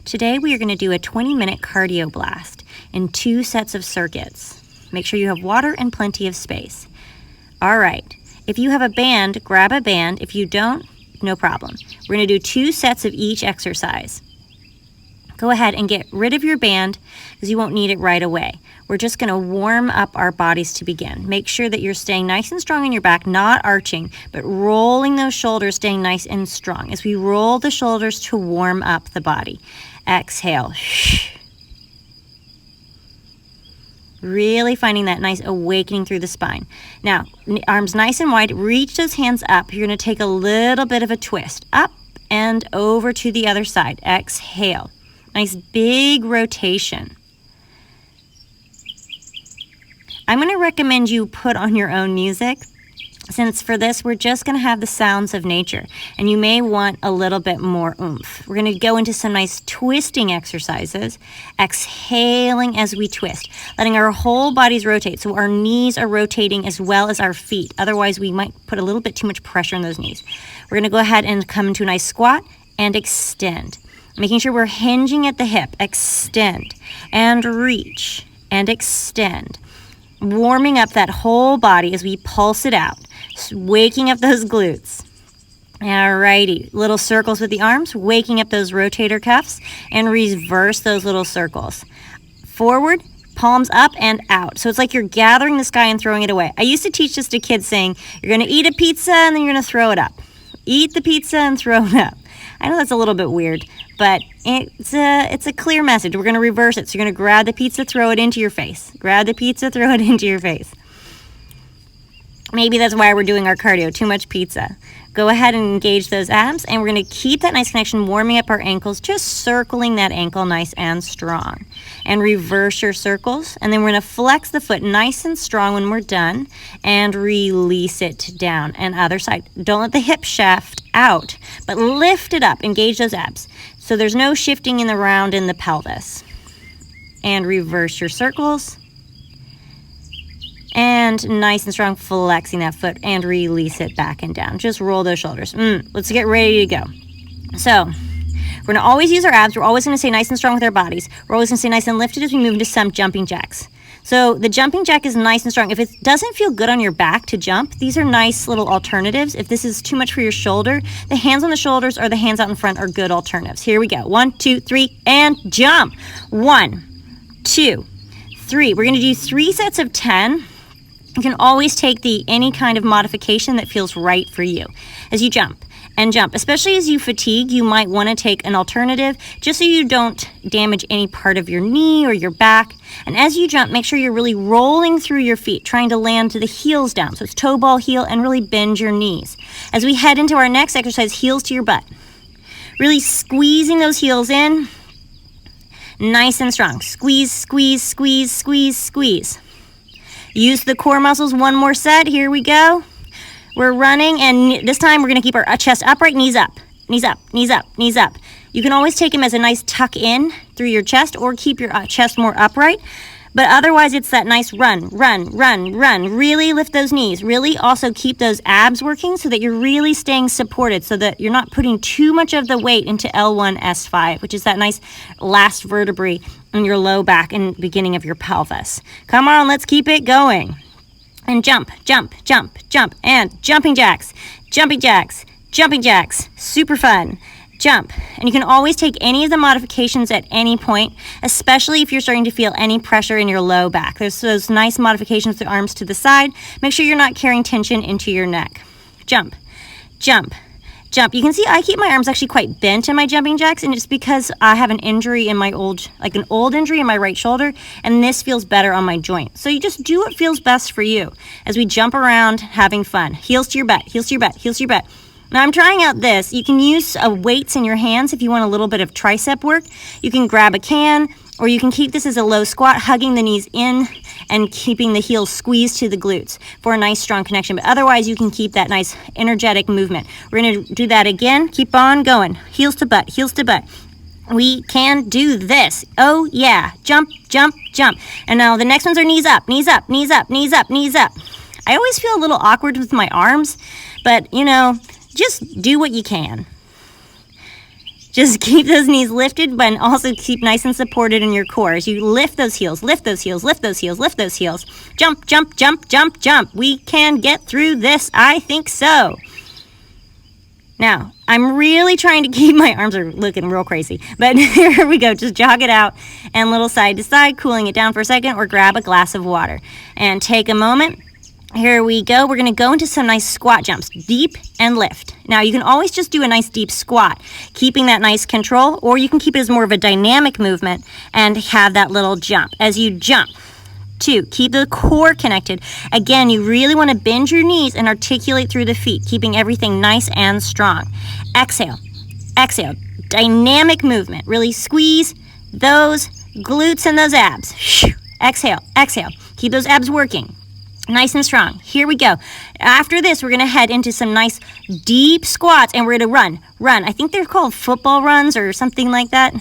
Today we are going to do a 20-minute cardio blast in 2 sets of circuits. Make sure you have water and plenty of space. All right, if you have a band, grab a band. If you don't, no problem. We're going to do 2 sets of each exercise. Go ahead and get rid of your band because you won't need it right away. We're just going to warm up our bodies to begin. Make sure that you're staying nice and strong in your back, not arching, but rolling those shoulders, staying nice and strong. As we roll the shoulders to warm up the body. Exhale. Really finding that nice awakening through the spine. Now, arms nice and wide. Reach those hands up. You're going to take a little bit of a twist. Up and over to the other side. Exhale. Nice big rotation. I'm going to recommend you put on your own music, since for this we're just going to have the sounds of nature, and you may want a little bit more oomph. We're going to go into some nice twisting exercises, exhaling as we twist, letting our whole bodies rotate, so our knees are rotating as well as our feet. Otherwise, we might put a little bit too much pressure on those knees. We're going to go ahead and come into a nice squat and extend, making sure we're hinging at the hip. Extend and reach and extend. Warming up that whole body as we pulse it out, waking up those glutes. Alrighty, little circles with the arms, waking up those rotator cuffs, and reverse those little circles. Forward, palms up and out. So it's like you're gathering the sky and throwing it away. I used to teach this to kids saying, you're going to eat a pizza and then you're going to throw it up. Eat the pizza and throw it up. I know that's a little bit weird, but it's a clear message. We're going to reverse it. So you're going to grab the pizza, throw it into your face. Grab the pizza, throw it into your face. Maybe that's why we're doing our cardio, too much pizza. Go ahead and engage those abs, and we're going to keep that nice connection, warming up our ankles, just circling that ankle nice and strong. And reverse your circles, and then we're going to flex the foot nice and strong when we're done, and release it down. And other side. Don't let the hip shaft out, but lift it up, engage those abs. So there's no shifting in the round in the pelvis. And reverse your circles. And nice and strong, flexing that foot and release it back and down. Just roll those shoulders. Let's get ready to go. So we're going to always use our abs. We're always going to stay nice and strong with our bodies. We're always going to stay nice and lifted as we move into some jumping jacks. So the jumping jack is nice and strong. If it doesn't feel good on your back to jump, these are nice little alternatives. If this is too much for your shoulder, the hands on the shoulders or the hands out in front are good alternatives. Here we go. 1, 2, 3, and jump. 1, 2, 3. We're going to do 3 sets of 10. You can always take any kind of modification that feels right for you as you jump and jump. Especially as you fatigue, you might want to take an alternative just so you don't damage any part of your knee or your back. And as you jump, make sure you're really rolling through your feet, trying to land to the heels down. So it's toe ball heel and really bend your knees. As we head into our next exercise, heels to your butt. Really squeezing those heels in. Nice and strong. Squeeze, squeeze, squeeze, squeeze, squeeze. Use the core muscles. One more set. Here we go. We're running, and this time we're going to keep our chest upright, knees up, knees up, knees up, knees up. You can always take them as a nice tuck in through your chest or keep your chest more upright. But otherwise, it's that nice run, run, run, run. Really lift those knees. Really also keep those abs working so that you're really staying supported, so that you're not putting too much of the weight into L1, S5, which is that nice last vertebrae in your low back and beginning of your pelvis. Come on, let's keep it going. And jump, jump, jump, jump. And jumping jacks, jumping jacks, jumping jacks. Super fun. Jump. And you can always take any of the modifications at any point, especially if you're starting to feel any pressure in your low back. There's those nice modifications with the arms to the side. Make sure you're not carrying tension into your neck. Jump, jump, jump. You can see I keep my arms actually quite bent in my jumping jacks, and it's because I have an injury in my old injury in my right shoulder, and this feels better on my joint. So you just do what feels best for you as we jump around having fun. Heels to your butt, heels to your butt, heels to your butt. Now I'm trying out this. You can use weights in your hands if you want a little bit of tricep work. You can grab a can, or you can keep this as a low squat, hugging the knees in and keeping the heels squeezed to the glutes for a nice strong connection. But otherwise, you can keep that nice energetic movement. We're going to do that again. Keep on going. Heels to butt, heels to butt. We can do this. Oh yeah. Jump, jump, jump. And now the next ones are knees up, knees up, knees up, knees up, knees up. I always feel a little awkward with my arms, but just do what you can. Just keep those knees lifted, but also keep nice and supported in your core. As you lift those heels, lift those heels, lift those heels, lift those heels. Jump, jump, jump, jump, jump. We can get through this. I think so. Now, I'm really trying to keep, my arms are looking real crazy, but here we go. Just jog it out and little side to side, cooling it down for a second, or grab a glass of water and take a moment. Here we go. We're going to go into some nice squat jumps, deep and lift. Now, you can always just do a nice deep squat, keeping that nice control, or you can keep it as more of a dynamic movement and have that little jump. As you jump, 2, keep the core connected. Again, you really want to bend your knees and articulate through the feet, keeping everything nice and strong. Exhale, exhale, dynamic movement. Really squeeze those glutes and those abs. Exhale, exhale. Keep those abs working. Nice and strong. Here we go. After this, we're going to head into some nice deep squats, and we're going to run. I think they're called football runs or something like that.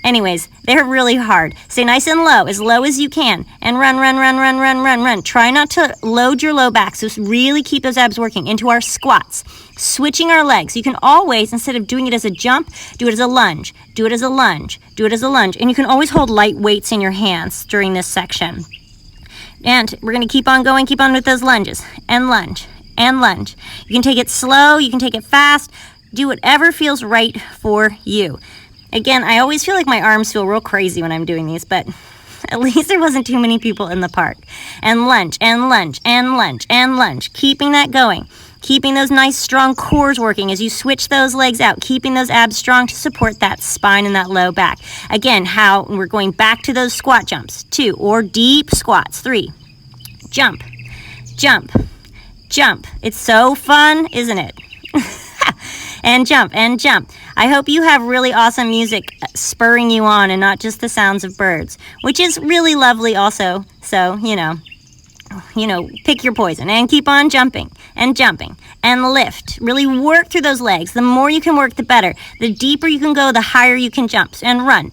Anyways, they're really hard. Stay nice and low as you can, and run. Try not to load your low back, so really keep those abs working into our squats. Switching our legs. You can always, instead of doing it as a jump, do it as a lunge. Do it as a lunge. Do it as a lunge. And you can always hold light weights in your hands during this section. And we're going to keep on going, keep on with those lunges, and lunge, and lunge. You can take it slow, you can take it fast, do whatever feels right for you. Again, I always feel like my arms feel real crazy when I'm doing these, but at least there wasn't too many people in the park. And lunge, and lunge, and lunge, and lunge, keeping that going. Keeping those nice strong cores working as you switch those legs out, keeping those abs strong to support that spine and that low back. Again, how we're going back to those squat jumps. 2, or deep squats. 3, jump, jump, jump. It's so fun, isn't it? And jump, and jump. I hope you have really awesome music spurring you on and not just the sounds of birds, which is really lovely also. So, pick your poison and keep on jumping and lift. Really work through those legs. The more you can work, the better. The deeper you can go, the higher you can jump. And run.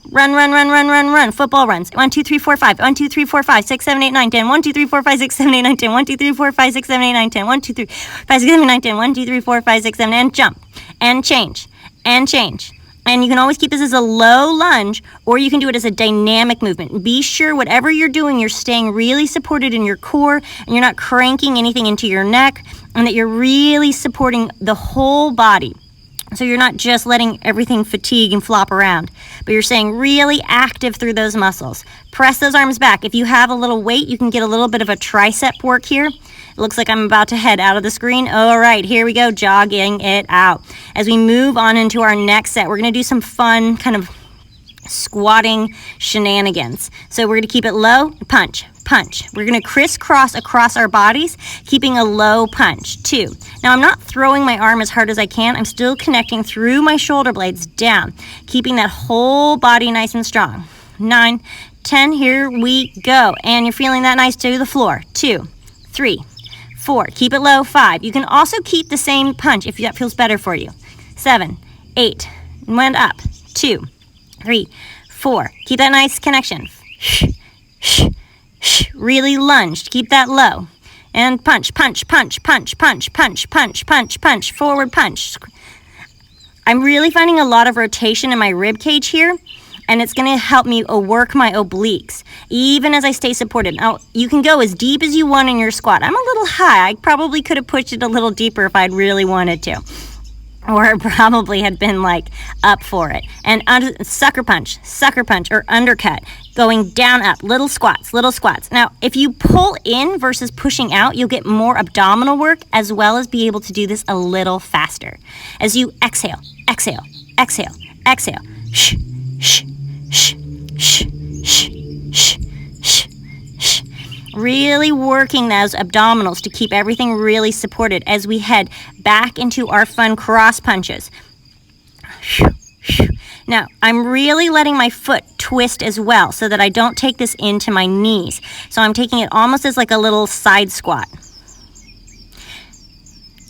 Football runs. 1, 2, 3, 4, 5. 1, 2, 3, 4, 5, 6, 7, 8, 9, 10. 1, 2, 3, 4, 5, 6, 7, 8, 9, 10. 1, 2, 3, 4, 5, 6, 7, 8, 9, 10. 1, 2, 3, 5, 6, 7, 8, 9, 10. 1, 2, 3, 4, 5, 6, 7, and jump. And change. And change. And you can always keep this as a low lunge, or you can do it as a dynamic movement. Be sure whatever you're doing, you're staying really supported in your core, and you're not cranking anything into your neck, and that you're really supporting the whole body. So you're not just letting everything fatigue and flop around, but you're staying really active through those muscles. Press those arms back. If you have a little weight, you can get a little bit of a tricep work here. It looks like I'm about to head out of the screen. All right, here we go, jogging it out. As we move on into our next set, we're going to do some fun kind of squatting shenanigans. So we're going to keep it low, punch, punch. We're going to crisscross across our bodies, keeping a low punch. 2. Now I'm not throwing my arm as hard as I can. I'm still connecting through my shoulder blades down, keeping that whole body nice and strong. 9, 10, here we go. And you're feeling that nice to the floor. 2, 3, 4, keep it low. 5, you can also keep the same punch if that feels better for you. 7, 8, went up. 2, 3, 4, keep that nice connection. Really lunged, keep that low. And punch, punch, punch, punch, punch, punch, punch, punch, punch, forward punch. I'm really finding a lot of rotation in my rib cage here, and it's going to help me work my obliques, even as I stay supported. Now, you can go as deep as you want in your squat. I'm a little high. I probably could have pushed it a little deeper if I'd really wanted to. Or probably had been up for it. And sucker punch, or undercut, going down, up, little squats. Now, if you pull in versus pushing out, you'll get more abdominal work, as well as be able to do this a little faster. As you exhale, exhale, exhale, exhale, shh, shh, shh, shh, shh, shh, shh, shh. Really working those abdominals to keep everything really supported as we head back into our fun cross punches. Now, I'm really letting my foot twist as well so that I don't take this into my knees. So I'm taking it almost as like a little side squat.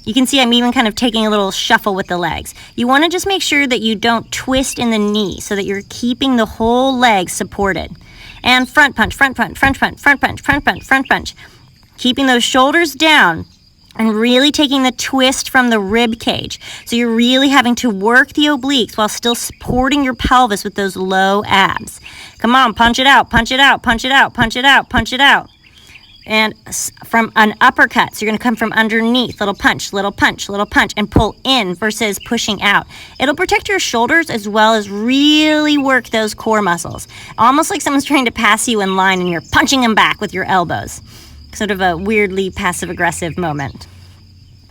You can see I'm even kind of taking a little shuffle with the legs. You want to just make sure that you don't twist in the knee so that you're keeping the whole leg supported. And front punch, front punch, front punch, front punch, front punch, front punch. Keeping those shoulders down and really taking the twist from the rib cage. So you're really having to work the obliques while still supporting your pelvis with those low abs. Come on, punch it out, punch it out, punch it out, punch it out, punch it out. And from an uppercut, so you're going to come from underneath, little punch, little punch, little punch, and pull in versus pushing out. It'll protect your shoulders as well as really work those core muscles. Almost like someone's trying to pass you in line and you're punching them back with your elbows. Sort of a weirdly passive-aggressive moment.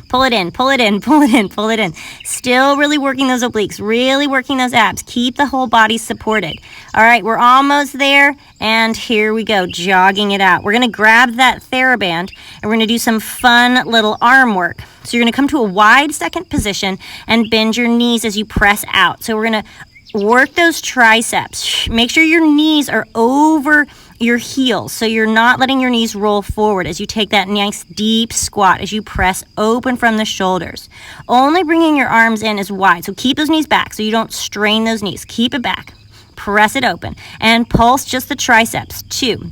Pull it in, pull it in, pull it in, pull it in. Still really working those obliques, really working those abs. Keep the whole body supported. All right, we're almost there, and here we go, jogging it out. We're going to grab that TheraBand, and we're going to do some fun little arm work. So you're going to come to a wide second position and bend your knees as you press out. So we're going to work those triceps. Make sure your knees are over your heels, so you're not letting your knees roll forward as you take that nice deep squat as you press open from the shoulders. Only bringing your arms in is wide, so keep those knees back so you don't strain those knees. Keep it back, press it open, and pulse just the triceps. 2.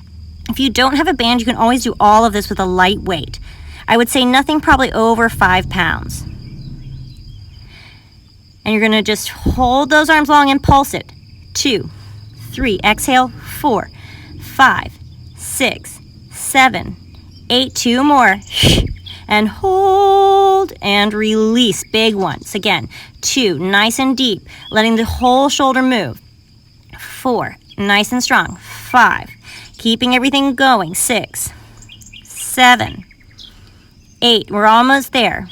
If you don't have a band, you can always do all of this with a light weight. I would say nothing probably over 5 pounds. And you're going to just hold those arms long and pulse it. 2, 3, exhale, 4, 5, 6, 7, 8, 2 more, and hold and release, big ones. Again, 2, nice and deep, letting the whole shoulder move. 4, nice and strong. 5, keeping everything going. 6, 7, 8, we're almost there.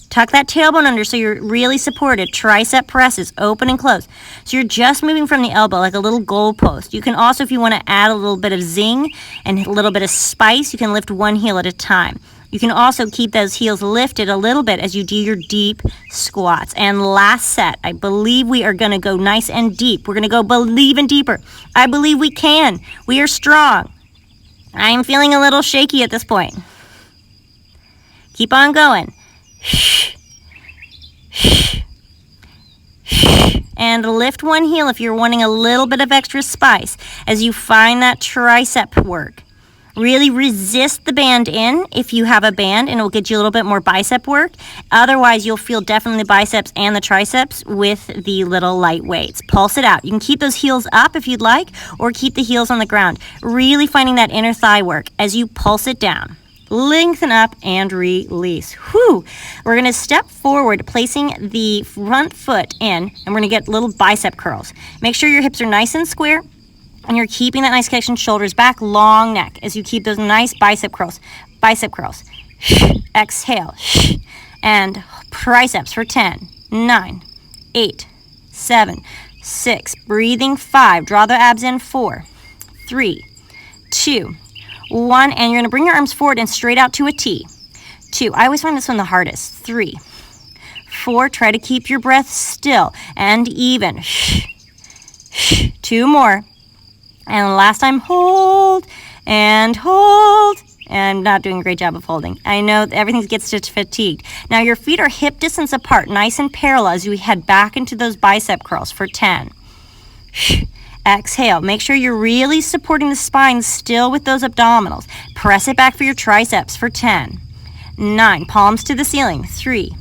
Tuck that tailbone under so you're really supported. Tricep presses, open and close. So you're just moving from the elbow like a little goalpost. You can also, if you want to add a little bit of zing and a little bit of spice, you can lift one heel at a time. You can also keep those heels lifted a little bit as you do your deep squats. And last set, I believe we are going to go nice and deep. We're going to go even deeper. I believe we can. We are strong. I am feeling a little shaky at this point. Keep on going. And lift one heel if you're wanting a little bit of extra spice as you find that tricep work. Really resist the band in if you have a band, and it will get you a little bit more bicep work. Otherwise, you'll feel definitely the biceps and the triceps with the little light weights. Pulse it out. You can keep those heels up if you'd like, or keep the heels on the ground. Really finding that inner thigh work as you pulse it down. Lengthen up and release. Whew. We're going to step forward, placing the front foot in, and we're going to get little bicep curls. Make sure your hips are nice and square, and you're keeping that nice connection, shoulders back, long neck, as you keep those nice bicep curls. Bicep curls. Exhale. And triceps for 10, 9, 8, 7, 6. Breathing 5. Draw the abs in 4, 3, 2, 1, and you're going to bring your arms forward and straight out to a T. 2, I always find this one the hardest. 3, 4, try to keep your breath still and even. 2 more. And last time, hold, and I'm not doing a great job of holding. I know everything gets fatigued. Now your feet are hip distance apart, nice and parallel as you head back into those bicep curls for 10. Exhale. Make sure you're really supporting the spine still with those abdominals. Press it back for your triceps for 10. 9. Palms to the ceiling. 3.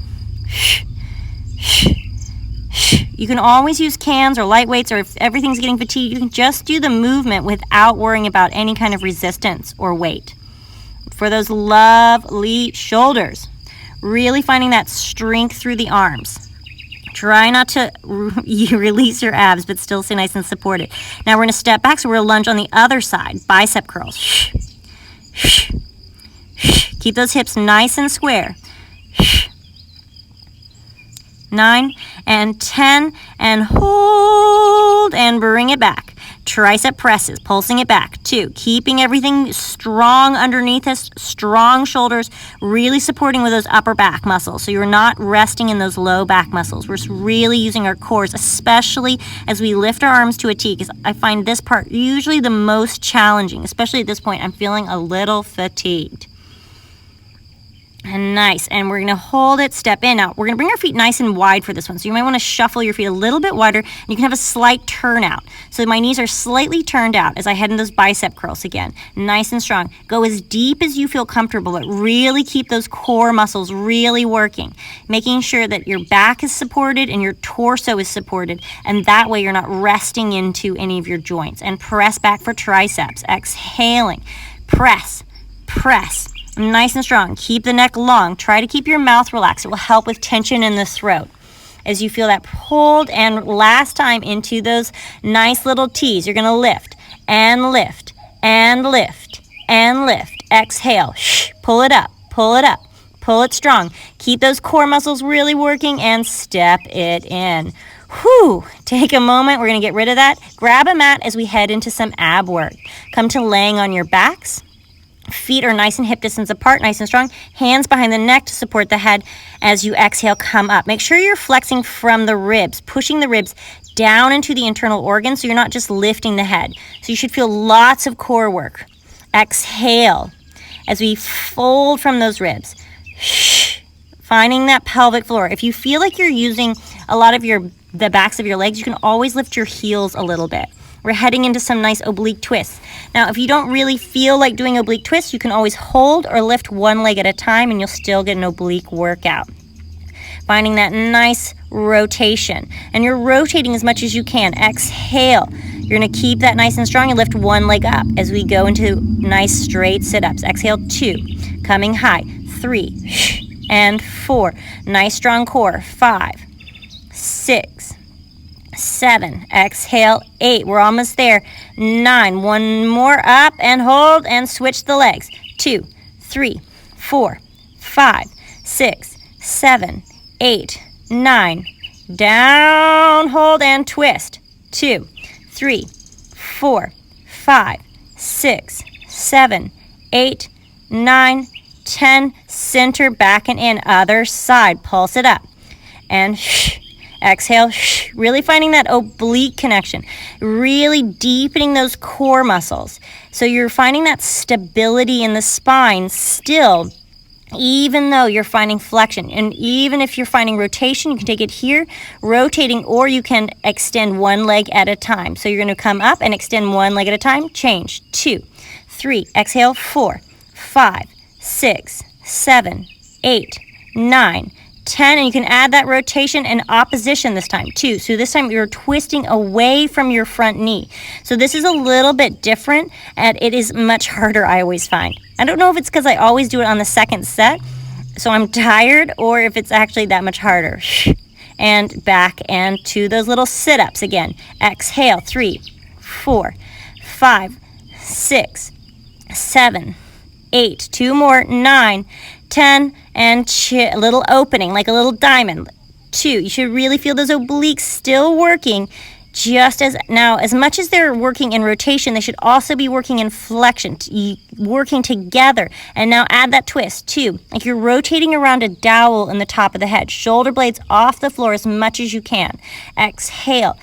You can always use cans or light weights, or if everything's getting fatigued, you can just do the movement without worrying about any kind of resistance or weight. For those lovely shoulders, really finding that strength through the arms. Try not to release your abs, but still stay nice and supported. Now we're going to step back, so we're going to lunge on the other side. Bicep curls. Keep those hips nice and square. 9 and 10, and hold, and bring it back. Tricep presses, pulsing it back. 2, keeping everything strong underneath us, strong shoulders, really supporting with those upper back muscles. So you're not resting in those low back muscles. We're really using our cores, especially as we lift our arms to a T, because I find this part usually the most challenging, especially at this point. I'm feeling a little fatigued. And nice. And we're going to hold it, step in. Now, we're going to bring our feet nice and wide for this one. So you might want to shuffle your feet a little bit wider, and you can have a slight turn out. So my knees are slightly turned out as I head in those bicep curls again. Nice and strong. Go as deep as you feel comfortable, but really keep those core muscles really working, making sure that your back is supported and your torso is supported. And that way you're not resting into any of your joints. And press back for triceps. Exhaling. Press. Press. Nice and strong. Keep the neck long. Try to keep your mouth relaxed. It will help with tension in the throat. As you feel that pulled, and last time into those nice little T's, you're going to lift and lift and lift and lift. Exhale. Pull it up. Pull it up. Pull it strong. Keep those core muscles really working and step it in. Whew. Take a moment. We're going to get rid of that. Grab a mat as we head into some ab work. Come to laying on your backs. Feet are nice and hip distance apart, nice and strong. Hands behind the neck to support the head. As you exhale, come up. Make sure you're flexing from the ribs, pushing the ribs down into the internal organs so you're not just lifting the head. So you should feel lots of core work. Exhale as we fold from those ribs. Finding that pelvic floor. If you feel like you're using a lot of the backs of your legs, you can always lift your heels a little bit. We're heading into some nice oblique twists. Now, if you don't really feel like doing oblique twists, you can always hold or lift one leg at a time and you'll still get an oblique workout. Finding that nice rotation. And you're rotating as much as you can. Exhale. You're going to keep that nice and strong and lift one leg up as we go into nice straight sit-ups. Exhale, 2. Coming high. 3. And 4. Nice strong core. 5. 6. 7. Exhale. 8. We're almost there. 9. One more up and hold and switch the legs. 2, 3, 4, 5, 6, 7, 8, 9. Down, hold and twist. 2, 3, 4, 5, 6, 7, 8, 9, 10. Center back and in. Other side. Pulse it up. And exhale, really finding that oblique connection, really deepening those core muscles. So you're finding that stability in the spine still, even though you're finding flexion. And even if you're finding rotation, you can take it here, rotating, or you can extend one leg at a time. So you're going to come up and extend one leg at a time, change, 2, 3, exhale, 4, 5, 6, 7, 8, 9, 10, and you can add that rotation and opposition this time too. So this time you're twisting away from your front knee. So this is a little bit different, and it is much harder, I always find. I don't know if it's because I always do it on the second set, so I'm tired, or if it's actually that much harder. And back and to those little sit-ups again. Exhale, 3, 4, 5, 6, 7, 8, 2 more, 9, 10, and a little opening, like a little diamond. 2, you should really feel those obliques still working, just as now, as much as they're working in rotation, they should also be working in flexion, working together. And now add that twist, 2, like you're rotating around a dowel in the top of the head. Shoulder blades off the floor as much as you can. Exhale.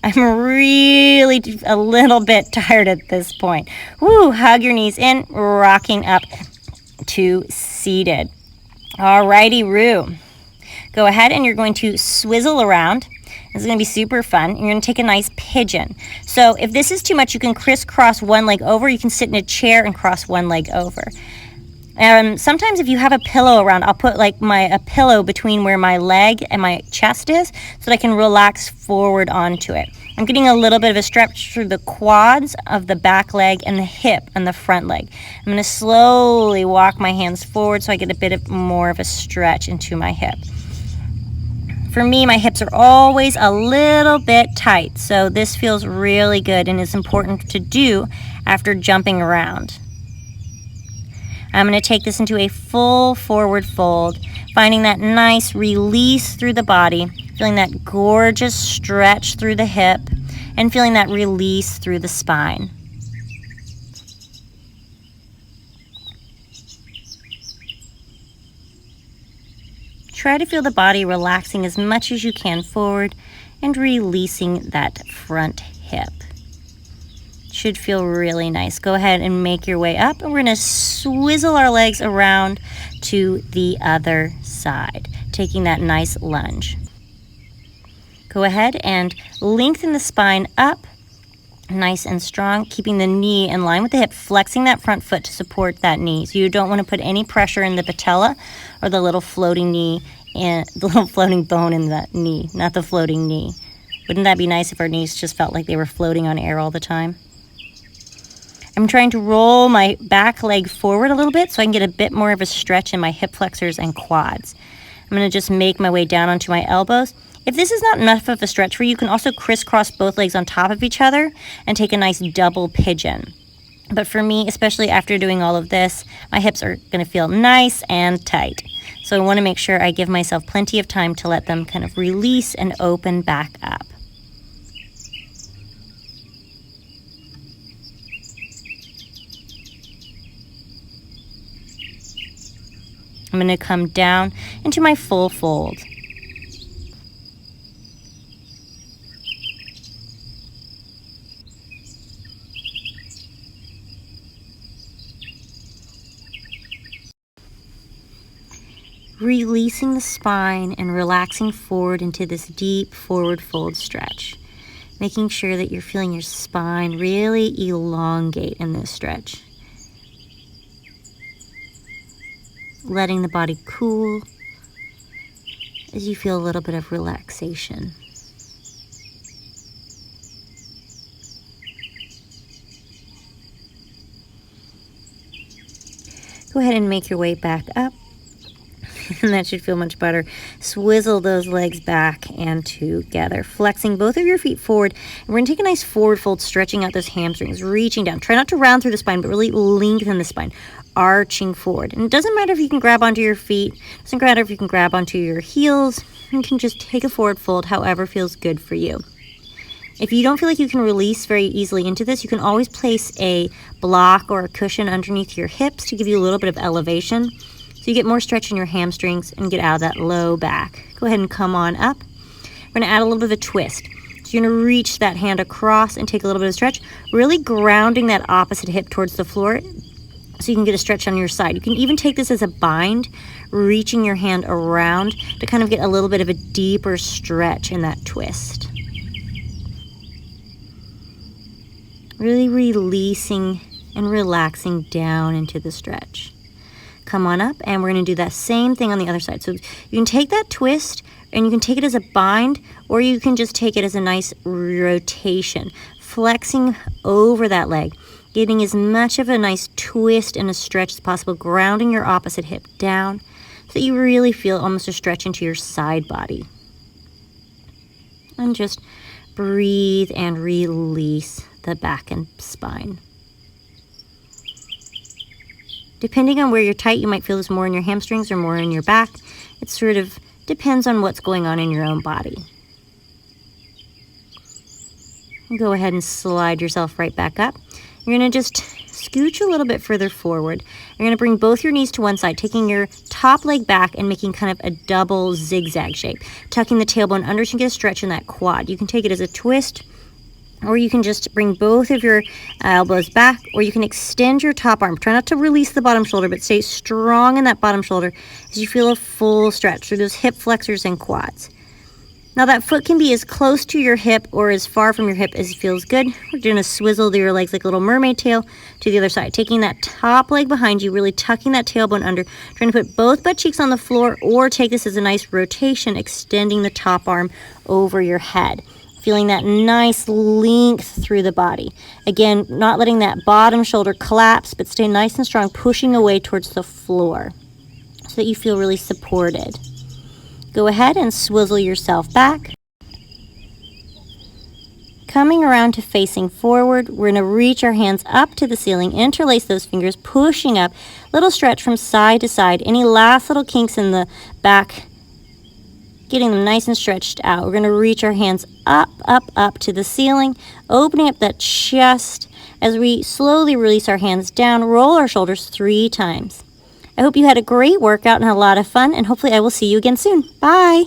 I'm really a little bit tired at this point. Woo, hug your knees in, rocking up to seated. Alrighty, Roo. Go ahead and you're going to swizzle around. This is going to be super fun. You're going to take a nice pigeon. So if this is too much, you can crisscross one leg over. You can sit in a chair and cross one leg over. Sometimes if you have a pillow around, I'll put like a pillow between where my leg and my chest is so that I can relax forward onto it. I'm getting a little bit of a stretch through the quads of the back leg and the hip and the front leg. I'm going to slowly walk my hands forward so I get a bit more of a stretch into my hip. For me, my hips are always a little bit tight, so this feels really good and is important to do after jumping around. I'm going to take this into a full forward fold, finding that nice release through the body, feeling that gorgeous stretch through the hip, and feeling that release through the spine. Try to feel the body relaxing as much as you can forward and releasing that front hip. Should feel really nice. Go ahead and make your way up, and we're gonna swizzle our legs around to the other side, taking that nice lunge. Go ahead and lengthen the spine up, nice and strong, keeping the knee in line with the hip, flexing that front foot to support that knee. So you don't want to put any pressure in the patella or the little floating knee and the little floating bone in that knee, not the floating knee. Wouldn't that be nice if our knees just felt like they were floating on air all the time? I'm trying to roll my back leg forward a little bit so I can get a bit more of a stretch in my hip flexors and quads. I'm going to just make my way down onto my elbows. If this is not enough of a stretch for you, you can also crisscross both legs on top of each other and take a nice double pigeon. But for me, especially after doing all of this, my hips are going to feel nice and tight. So I want to make sure I give myself plenty of time to let them kind of release and open back up. I'm going to come down into my full fold. Releasing the spine and relaxing forward into this deep forward fold stretch. Making sure that you're feeling your spine really elongate in this stretch. Letting the body cool as you feel a little bit of relaxation. Go ahead and make your way back up. And that should feel much better. Swizzle those legs back and together, flexing both of your feet forward. And we're going to take a nice forward fold, stretching out those hamstrings, reaching down. Try not to round through the spine, but really lengthen the spine, arching forward. And it doesn't matter if you can grab onto your feet. It doesn't matter if you can grab onto your heels. You can just take a forward fold, however feels good for you. If you don't feel like you can release very easily into this, you can always place a block or a cushion underneath your hips to give you a little bit of elevation. So you get more stretch in your hamstrings and get out of that low back. Go ahead and come on up. We're going to add a little bit of a twist. So you're going to reach that hand across and take a little bit of stretch, really grounding that opposite hip towards the floor so you can get a stretch on your side. You can even take this as a bind, reaching your hand around to kind of get a little bit of a deeper stretch in that twist. Really releasing and relaxing down into the stretch. Come on up, and we're going to do that same thing on the other side. So you can take that twist and you can take it as a bind, or you can just take it as a nice rotation, flexing over that leg, getting as much of a nice twist and a stretch as possible, grounding your opposite hip down so that you really feel almost a stretch into your side body. And just breathe and release the back and spine. Depending on where you're tight, you might feel this more in your hamstrings or more in your back. It sort of depends on what's going on in your own body. Go ahead and slide yourself right back up. You're going to just scooch a little bit further forward. You're going to bring both your knees to one side, taking your top leg back and making kind of a double zigzag shape. Tucking the tailbone under so you get a stretch in that quad. You can take it as a twist, or you can just bring both of your elbows back, or you can extend your top arm. Try not to release the bottom shoulder, but stay strong in that bottom shoulder as you feel a full stretch through those hip flexors and quads. Now that foot can be as close to your hip or as far from your hip as feels good. We're going to swizzle your legs like a little mermaid tail to the other side, taking that top leg behind you, really tucking that tailbone under, trying to put both butt cheeks on the floor, or take this as a nice rotation, extending the top arm over your head. Feeling that nice length through the body. Again, not letting that bottom shoulder collapse, but stay nice and strong, pushing away towards the floor so that you feel really supported. Go ahead and swizzle yourself back. Coming around to facing forward, we're going to reach our hands up to the ceiling, interlace those fingers, pushing up, little stretch from side to side. Any last little kinks in the back, getting them nice and stretched out. We're going to reach our hands up, up, up to the ceiling, opening up that chest as we slowly release our hands down, roll our shoulders 3 times. I hope you had a great workout and a lot of fun, and hopefully I will see you again soon. Bye!